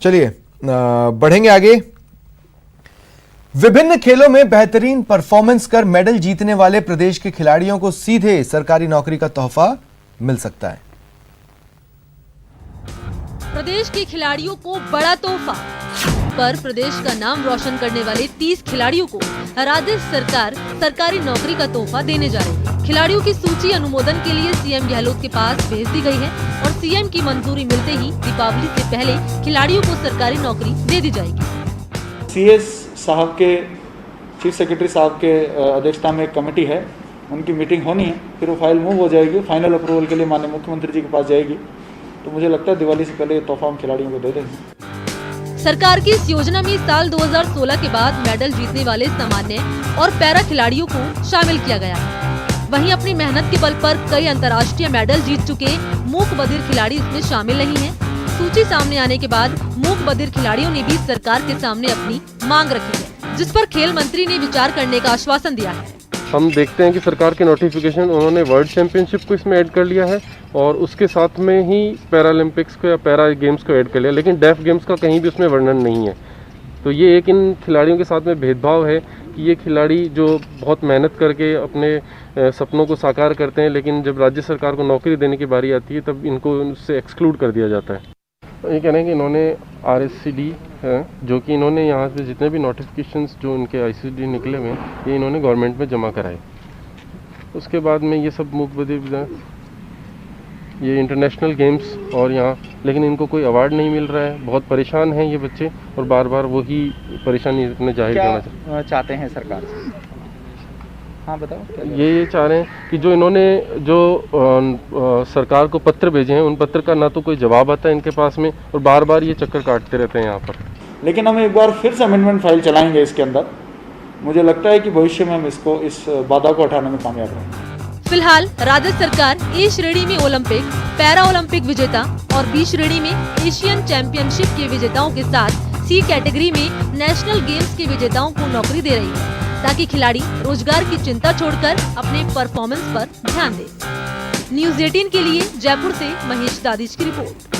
चलिए बढ़ेंगे आगे। विभिन्न खेलों में बेहतरीन परफॉर्मेंस कर मेडल जीतने वाले प्रदेश के खिलाड़ियों को सीधे सरकारी नौकरी का तोहफा मिल सकता है। प्रदेश के खिलाड़ियों को बड़ा तोहफा। पर प्रदेश का नाम रोशन करने वाले 30 खिलाड़ियों को राज्य सरकार सरकारी नौकरी का तोहफा देने जा रही है। खिलाड़ियों की सूची अनुमोदन के लिए सीएम गहलोत के पास भेज दी गई है और सीएम की मंजूरी मिलते ही दीपावली से पहले खिलाड़ियों को सरकारी नौकरी दे दी जाएगी। सीएस साहब के चीफ सेक्रेटरी साहब के अध्यक्षता में एक कमेटी है, उनकी मीटिंग होनी है, फिर वो फाइल मूव हो जाएगी, फाइनल अप्रूवल के लिए माननीय मुख्यमंत्री जी के पास जाएगी। तो मुझे लगता है दिवाली से पहले तोहफा हम खिलाड़ियों को दे देंगे। सरकार की इस योजना में साल 2016 के बाद मेडल जीतने वाले सामान्य और पैरा खिलाड़ियों को शामिल किया गया है। वहीं अपनी मेहनत के बल पर कई अंतर्राष्ट्रीय मेडल जीत चुके मूक बधिर खिलाड़ी इसमें शामिल नहीं हैं। सूची सामने आने के बाद मूक बधिर खिलाड़ियों ने भी सरकार के सामने अपनी मांग रखी है, जिस पर खेल मंत्री ने विचार करने का आश्वासन दिया है। हम देखते हैं कि सरकार के नोटिफिकेशन उन्होंने वर्ल्ड चैंपियनशिप को इसमें ऐड कर लिया है और उसके साथ में ही पैरालंपिक्स को या पैरा गेम्स को ऐड कर लिया, लेकिन डेफ गेम्स का कहीं भी उसमें वर्णन नहीं है। तो ये एक इन खिलाड़ियों के साथ में भेदभाव है कि ये खिलाड़ी जो बहुत मेहनत करके अपने सपनों को साकार करते हैं, लेकिन जब राज्य सरकार को नौकरी देने की बारी आती है तब इनको उससे एक्सक्लूड कर दिया जाता है। ये कह रहे हैं कि इन्होंने RSCD है, जो कि इन्होंने यहाँ से जितने भी नोटिफिकेशंस जो इनके ICD निकले हुए हैं ये इन्होंने गवर्नमेंट में जमा कराए। उसके बाद में ये सब मूक बधिर ये इंटरनेशनल गेम्स और यहाँ, लेकिन इनको कोई अवार्ड नहीं मिल रहा है। बहुत परेशान हैं ये बच्चे और बार बार वही परेशानी अपने जाहिर करना चाहते हैं सरकार से। हाँ बताओ। ये चाह रहे हैं कि जो इन्होंने सरकार को पत्र भेजे हैं उन पत्र का ना तो कोई जवाब आता है इनके पास में और बार बार ये चक्कर काटते रहते हैं यहाँ पर। लेकिन हम एक बार फिर से अमेंडमेंट फाइल चलाएंगे इसके अंदर। मुझे लगता है कि भविष्य में हम इस बाधा को हटाने में कामयाब रहेंगे। फिलहाल राज्य सरकार ए श्रेणी में ओलंपिक, पैरा ओलंपिक विजेता और बी श्रेणी में एशियन चैंपियनशिप के विजेताओं के साथ सी कैटेगरी में नेशनल गेम्स के विजेताओं को नौकरी दे रही है, ताकि खिलाड़ी रोजगार की चिंता छोड़कर अपने परफॉर्मेंस पर ध्यान दें। न्यूज़ 18 के लिए जयपुर से महेश दादिश की रिपोर्ट।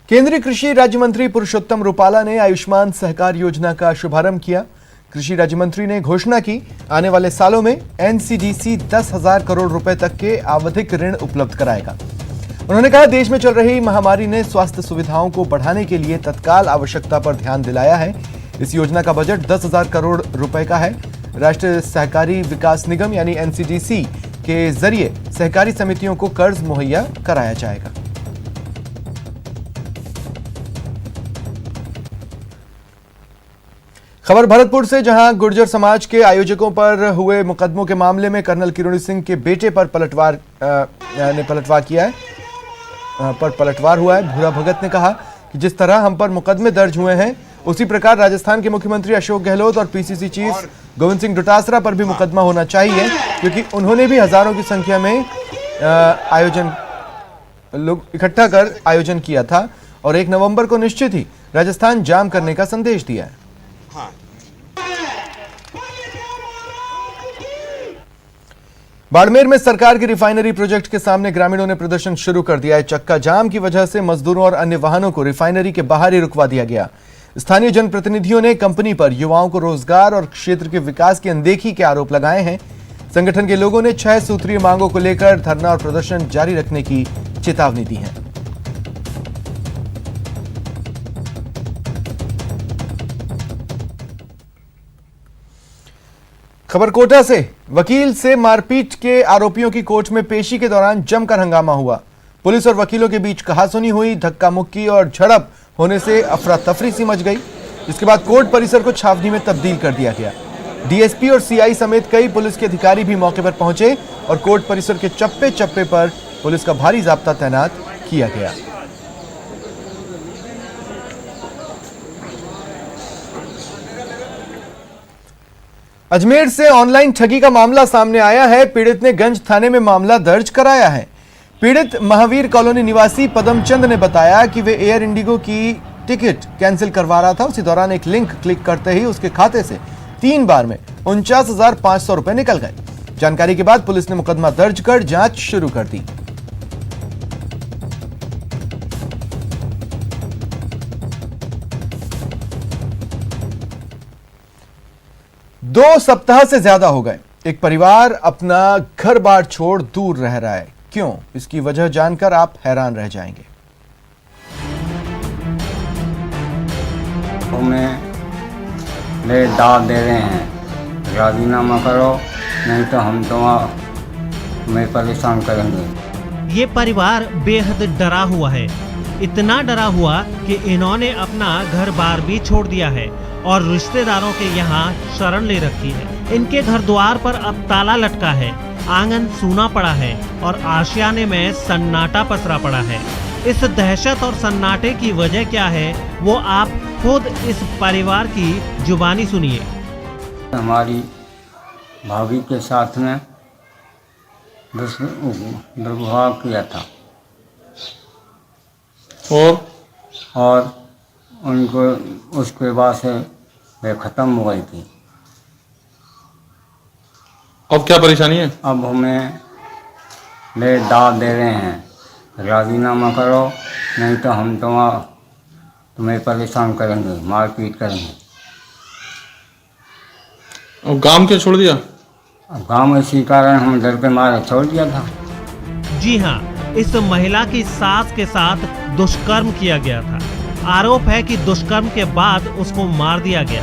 केंद्रीय कृषि राज्य मंत्री पुरुषोत्तम रुपाला ने आयुष्मान सहकार योजना का शुभारंभ किया। कृषि राज्य मंत्री ने घोषणा की, आने वाले सालों में NCDC 10,000 करोड़ रुपए तक के आवधिक ऋण उपलब्ध कराएगा। उन्होंने कहा, देश में चल रही महामारी ने स्वास्थ्य सुविधाओं को बढ़ाने के लिए तत्काल आवश्यकता पर ध्यान दिलाया है। इस योजना का बजट 10,000 करोड़ रुपए का है। राष्ट्रीय सहकारी विकास निगम यानी NCDC के जरिए सहकारी समितियों को कर्ज मुहैया कराया जाएगा। खबर भरतपुर से, जहां गुर्जर समाज के आयोजकों पर हुए मुकदमों के मामले में कर्नल किरोड़ी सिंह के बेटे पर पलटवार हुआ है। भूरा भगत ने कहा कि जिस तरह हम पर मुकदमे दर्ज हुए हैं उसी प्रकार राजस्थान के मुख्यमंत्री अशोक गहलोत और PCC चीफ गोविंद सिंह डोटासरा पर भी मुकदमा होना चाहिए, क्योंकि उन्होंने भी हजारों की संख्या में लोग इकट्ठा कर आयोजन किया था और 1 नवंबर को निश्चित ही राजस्थान जाम करने का संदेश दिया है। बाड़मेर में सरकार के रिफाइनरी प्रोजेक्ट के सामने ग्रामीणों ने प्रदर्शन शुरू कर दिया है। चक्का जाम की वजह से मजदूरों और अन्य वाहनों को रिफाइनरी के बाहर ही रुकवा दिया गया। स्थानीय जनप्रतिनिधियों ने कंपनी पर युवाओं को रोजगार और क्षेत्र के विकास की अनदेखी के आरोप लगाए हैं। संगठन के लोगों ने 6 सूत्रीय मांगों को लेकर धरना और प्रदर्शन जारी रखने की चेतावनी दी है। खबर कोटा से, वकील से मारपीट के आरोपियों की कोर्ट में पेशी के दौरान जमकर हंगामा हुआ। पुलिस और वकीलों के बीच कहासुनी हुई, धक्का मुक्की और झड़प होने से अफरा तफरी सी मच गई, जिसके बाद कोर्ट परिसर को छावनी में तब्दील कर दिया गया। DSP और CI समेत कई पुलिस के अधिकारी भी मौके पर पहुंचे और कोर्ट परिसर के चप्पे चप्पे पर पुलिस का भारी जाब्ता तैनात किया गया। अजमेर से ऑनलाइन ठगी का मामला सामने आया है। पीड़ित ने गंज थाने में मामला दर्ज कराया है। पीड़ित महावीर कॉलोनी निवासी पदमचंद ने बताया कि वे एयर इंडिगो की टिकट कैंसिल करवा रहा था। उसी दौरान एक लिंक क्लिक करते ही उसके खाते से 3 बार में 49,500 रुपए निकल गए। जानकारी के बाद पुलिस ने मुकदमा दर्ज कर जांच शुरू कर दी। 2 सप्ताह से ज्यादा हो गए एक परिवार अपना घर बार छोड़ दूर रह रहा है। क्यों? इसकी वजह जानकर आप हैरान रह जाएंगे। हमें ले दाव दे रहे हैं, राजीनामा करो नहीं तो हम तुम्हें परेशान करेंगे। ये परिवार बेहद डरा हुआ है, इतना डरा हुआ कि इन्होंने अपना घर बार भी छोड़ दिया है और रिश्तेदारों के यहाँ शरण ले रखी है। इनके घर द्वार पर अब ताला लटका है, आंगन सूना पड़ा है और आशियाने में सन्नाटा पसरा पड़ा है। इस दहशत और सन्नाटे की वजह क्या है वो आप खुद इस परिवार की जुबानी सुनिए। हमारी भाभी के साथ में दुर्व्यवहार किया था और उनको उसके बाद से वे ख़त्म हो गई थी। अब क्या परेशानी है? अब हमें ले दाव दे रहे हैं, राजीनामा करो नहीं तो हम तुम्हें परेशान करेंगे, मारपीट करेंगे। अब गांव क्यों छोड़ दिया? अब गाँव इसी कारण हम डर के मारे छोड़ दिया था। जी हाँ, इस महिला की सास के साथ दुष्कर्म किया गया था। आरोप है कि दुष्कर्म के बाद उसको मार दिया गया।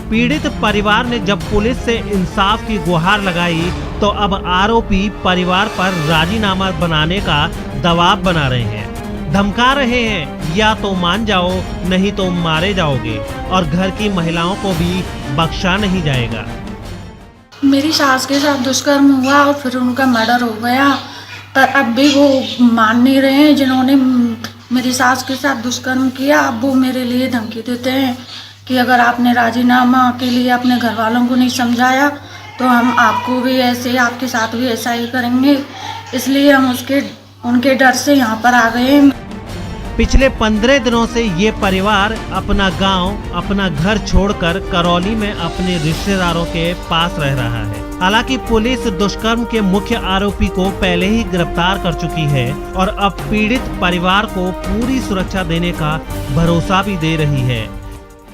पीड़ित परिवार ने जब पुलिस से इंसाफ की गुहार लगाई तो अब आरोपी परिवार पर राजीनामा बनाने का दबाव बना रहे हैं, धमका रहे हैं या तो मान जाओ नहीं तो मारे जाओगे और घर की महिलाओं को भी बख्शा नहीं जाएगा। मेरी सास के साथ दुष्कर्म हुआ और फिर उनका मर्डर हो गया, पर अब भी वो मान नहीं रहे हैं। जिन्होंने मेरी सास के साथ दुष्कर्म किया अब वो मेरे लिए धमकी देते हैं कि अगर आपने राजीनामा के लिए अपने घर वालों को नहीं समझाया तो हम आपको भी ऐसे, आपके साथ भी ऐसा ही करेंगे। इसलिए हम उनके डर से यहाँ पर आ गए हैं। पिछले 15 दिनों से ये परिवार अपना गांव, अपना घर छोड़कर करौली में अपने रिश्तेदारों के पास रह रहा है। हालांकि पुलिस दुष्कर्म के मुख्य आरोपी को पहले ही गिरफ्तार कर चुकी है और अब पीड़ित परिवार को पूरी सुरक्षा देने का भरोसा भी दे रही है।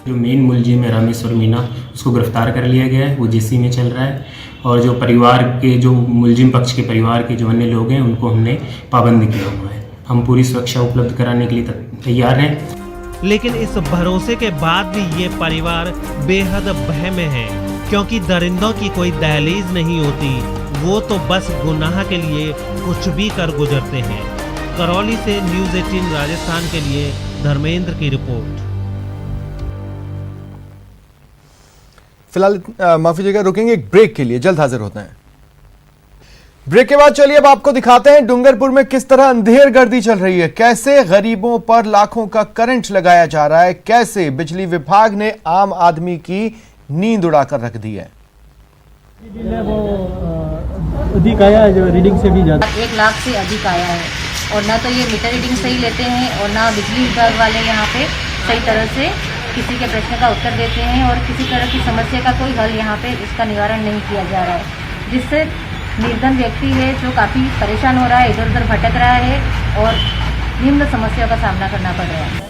जो मेन मुलजिम है रामेश्वर मीना, उसको गिरफ्तार कर लिया गया है, वो जेसी में चल रहा है। और जो परिवार के, जो मुलजिम पक्ष के परिवार के जो अन्य लोग हैं उनको हमने पाबंद किया हुआ है। हम पूरी सुरक्षा उपलब्ध कराने के लिए तैयार हैं। लेकिन इस भरोसे के बाद भी ये परिवार बेहद भय में है, क्योंकि दरिंदों की कोई दहलीज नहीं होती, वो तो बस गुनाह के लिए कुछ भी कर गुजरते हैं। करौली से न्यूज़ 18 राजस्थान के लिए धर्मेंद्र की रिपोर्ट। फिलहाल माफी जगह रुकेंगे एक ब्रेक के लिए, जल्द हाजिर होते हैं। ब्रेक के बाद चलिए अब आपको दिखाते हैं डूंगरपुर में किस तरह अंधेर गर्दी चल रही है, कैसे गरीबों पर लाखों का करंट लगाया जा रहा है, कैसे बिजली विभाग ने आम आदमी की नींद उड़ाकर रख दी है। बिल है वो अधिक आया है, जो रीडिंग से भी ज्यादा 1 लाख से अधिक आया है और ना तो ये मीटर रीडिंग सही लेते हैं और ना बिजली विभाग वाले यहाँ पे सही तरह से किसी के प्रश्न का उत्तर देते हैं और किसी तरह की समस्या का कोई हल यहाँ पे इसका निवारण नहीं किया जा रहा है, जिससे निर्धन व्यक्ति है जो काफ़ी परेशान हो रहा है, इधर उधर भटक रहा है और निम्न समस्याओं का सामना करना पड़ रहा है।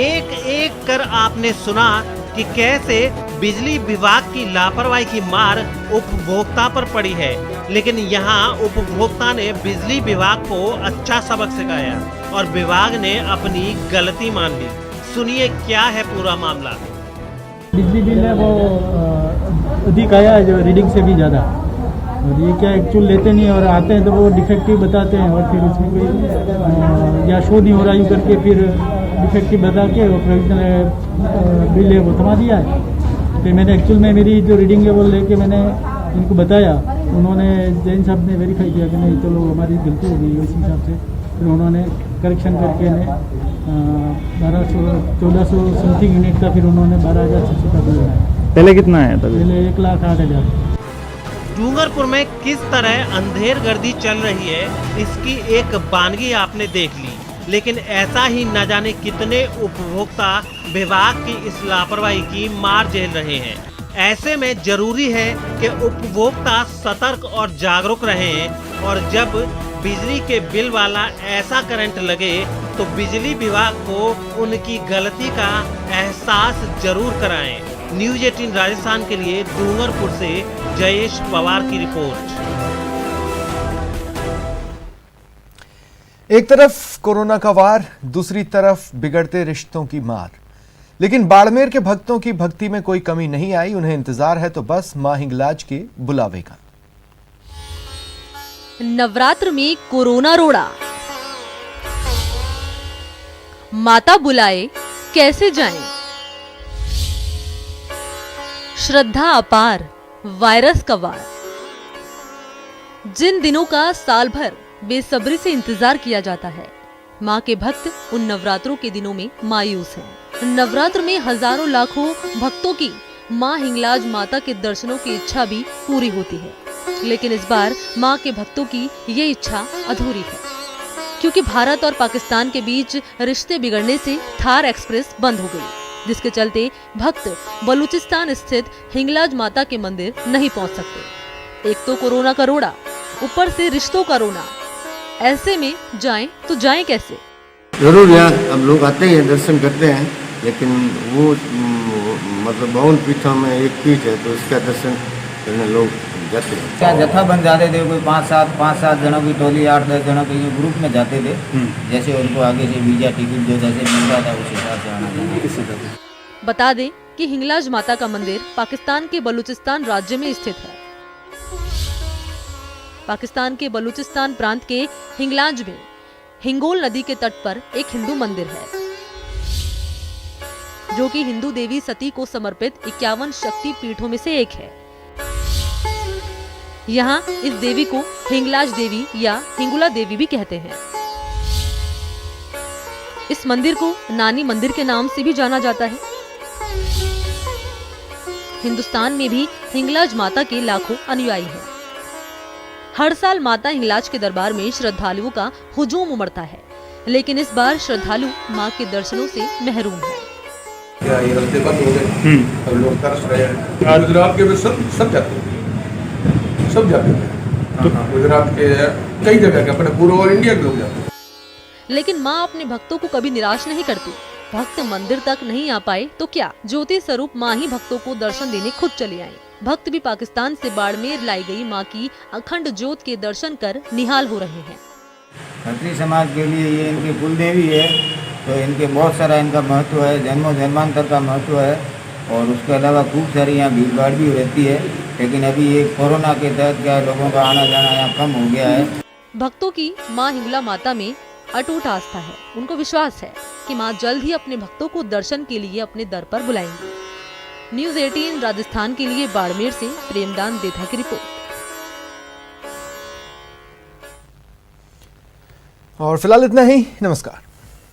एक एक कर आपने सुना कि कैसे बिजली विभाग की लापरवाही की मार उपभोक्ता पर पड़ी है, लेकिन यहाँ उपभोक्ता ने बिजली विभाग को अच्छा सबक सिखाया और विभाग ने अपनी गलती मान ली। सुनिए क्या है पूरा मामला। बिजली बिल है वो अधिक आया है, जो रीडिंग से भी ज़्यादा, और ये क्या एक्चुअल लेते नहीं और आते हैं तो वो डिफेक्टिव बताते हैं और फिर उसमें कोई या शो नहीं हो रहा यूँ करके फिर डिफेक्टिव बता के वो प्रोविजनल बिल है वो थमा दिया है। फिर मैंने एक्चुअल में मेरी जो रीडिंग है वो लेके मैंने इनको बताया, उन्होंने जैन साहब ने वेरीफाई किया कि नहीं चलो हमारी गलती हो गई, उसी हिसाब से फिर उन्होंने करेक्शन करके 1200-1400 समथिंग यूनिट का फिर उन्होंने 12,600 का बिल बनाया। पहले कितना आया था? पहले 1,08,000। डूंगरपुर में किस तरह अंधेर गर्दी चल रही है इसकी एक बानगी आपने देख ली, लेकिन ऐसा ही न जाने कितने उपभोक्ता विभाग की इस लापरवाही की मार झेल रहे हैं। ऐसे में जरूरी है कि उपभोक्ता सतर्क और जागरूक रहें और जब बिजली के बिल वाला ऐसा करंट लगे तो बिजली विभाग को उनकी गलती का एहसास जरूर कराएं। न्यूज 18 राजस्थान के लिए डूंगरपुर से जयेश पवार की रिपोर्ट। एक तरफ कोरोना का वार, दूसरी तरफ बिगड़ते रिश्तों की मार। लेकिन बाड़मेर के भक्तों की भक्ति में कोई कमी नहीं आई। उन्हें इंतजार है तो बस मां हिंगलाज के बुलावे का। नवरात्र में कोरोना रोड़ा, माता बुलाए कैसे जाएं? श्रद्धा अपार, वायरस का वार। जिन दिनों का साल भर बेसब्री से इंतजार किया जाता है, मां के भक्त उन नवरात्रों के दिनों में मायूस हैं। नवरात्र में हजारों लाखों भक्तों की मां हिंगलाज माता के दर्शनों की इच्छा भी पूरी होती है, लेकिन इस बार मां के भक्तों की ये इच्छा अधूरी है, क्योंकि भारत और पाकिस्तान के बीच रिश्ते बिगड़ने से थार एक्सप्रेस बंद हो गई, जिसके चलते भक्त बलूचिस्तान स्थित हिंगलाज माता के मंदिर नहीं पहुंच सकते। एक तो कोरोना का रोड़ा, ऊपर से रिश्तों का रोना। ऐसे में जाएं तो जाएं कैसे? जरूर यहाँ अब लोग आते हैं, दर्शन करते हैं, लेकिन वो मतलब 52 पीठों में एक पीठ है, तो उसका दर्शन करने लोग जाते हैं। क्या जत्था बन जाते थे, कोई 5-7 जनों की टोली, 8-10 जनों के ग्रुप में जाते थे। जैसे उनको आगे से वीजा टिकट जो जैसे मिल रहा था उस हिसाब से आना जाना। बता दें कि हिंगलाज माता का मंदिर पाकिस्तान के बलूचिस्तान राज्य में स्थित है। पाकिस्तान के बलूचिस्तान प्रांत के हिंगलाज में हिंगोल नदी के तट पर एक हिंदू मंदिर है, जो कि हिंदू देवी सती को समर्पित 51 शक्ति पीठों में से एक है। यहाँ इस देवी को हिंगलाज देवी या हिंगुला देवी भी कहते हैं। इस मंदिर को नानी मंदिर के नाम से भी जाना जाता है। हिंदुस्तान में भी हिंगलाज माता के लाखों अनुयायी हैं। हर साल माता हिंगलाज के दरबार में श्रद्धालुओं का हुजूम उमड़ता है, लेकिन इस बार श्रद्धालु मां के दर्शनों से महरूम हैं। क्या ये रास्ते बंद हो गए? अब लोग तरस रहे हैं। गुजरात के भी सब जाते हैं, सब जाते हैं। गुजरात के कई जगह के, अपने पूरे और इंडिया के लोग जाते हैं। लेकिन मां अपने भक्तों को कभी निराश नहीं करती। भक्त मंदिर तक नहीं आ पाए तो क्या, ज्योति स्वरूप मां ही भक्तों को दर्शन देने खुद चले आए। भक्त भी पाकिस्तान से बाड़मेर लाई गई मां की अखंड ज्योत के दर्शन कर निहाल हो रहे हैं। खत्री समाज के लिए ये इनकी कुल देवी है, तो इनके बहुत सारा इनका महत्व है, जन्मों जन्मांतर का महत्व है। और उसके अलावा खूब सारी यहाँ भीड़ भाड़ भी रहती है, लेकिन अभी ये कोरोना के तहत क्या लोगों का आना जाना यहाँ कम हो गया है। भक्तों की मां हिंगला माता में अटूट आस्था है। उनको विश्वास है कि मां जल्द ही अपने भक्तों को दर्शन के लिए अपने दर पर बुलाएंगी। न्यूज 18 राजस्थान के लिए बाड़मेर से प्रेमदान देथा की रिपोर्ट। और फिलहाल इतना ही। नमस्कार।